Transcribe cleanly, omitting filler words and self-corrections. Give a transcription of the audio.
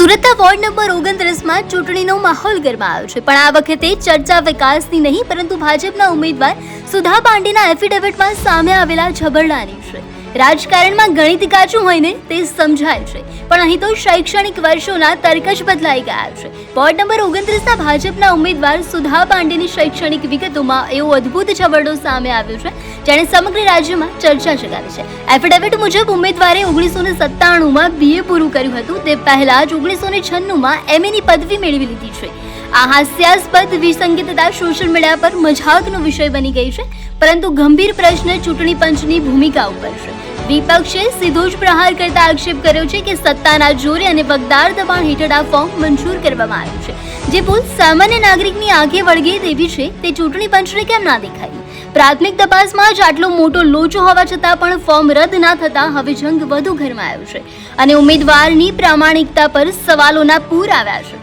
સુરતના ward number 29માં ચૂંટણીનો માહોલ ગરમાયો છે, પણ આ વખતે ચર્ચા વિકાસની નહીં પરંતુ ભાજપના ઉમેદવાર સુધા પાંડેના એફિડેવિટમાં સામે આવેલા ઝઘડાની છે. રાજકારણમાં ગણિત કાચું હોય ને તે સમજાય છે, પણ અહીં તો શૈક્ષણિક વર્ષોના તર્ક જ બદલાઈ ગયા છે. વોર્ડ નંબર 29ના ભાજપના ઉમેદવાર સુધા પાંડેની શૈક્ષણિક વિગતોમાં એવો અદ્ભુત ઝઘડો સામે આવ્યો છે જેણે સમગ્ર રાજ્યમાં ચર્ચા જગાવી છે. એફિડેવિટ મુજબ ઉમેદવારે 1997માં BA પૂરું કર્યું હતું. તે પહેલા જ 1996માં MAની પદવી મેળવી લીધી છે. આ હાસ્યાસ્પદ વિસંગતતા સોશિયલ મીડિયા પર મજાકનો વિષય બની ગઈ છે, પરંતુ ગંભીર પ્રશ્ન ચૂંટણી પંચની ભૂમિકા ઉપર છે. વિપક્ષે સીધો જ પ્રહાર કરતા આક્ષેપ કર્યો છે કે સત્તાના જોરે અને વગદાર દબાણ હેઠળ આ ફોર્મ મંજૂર કરવામાં આવ્યું છે. જે ભૂલ સામાન્ય નાગરિકની આંખે વળગે તેવી છે તે ચૂંટણી પંચને કેમ ના દેખાઈ? પ્રાથમિક તપાસમાં જ આટલો મોટો લોચો હોવા છતાં પણ ફોર્મ રદ ના થતાં હવે જંગ વધુ ગરમાયો છે અને ઉમેદવારની પ્રામાણિકતા પર સવાલોના પૂર આવ્યા છે.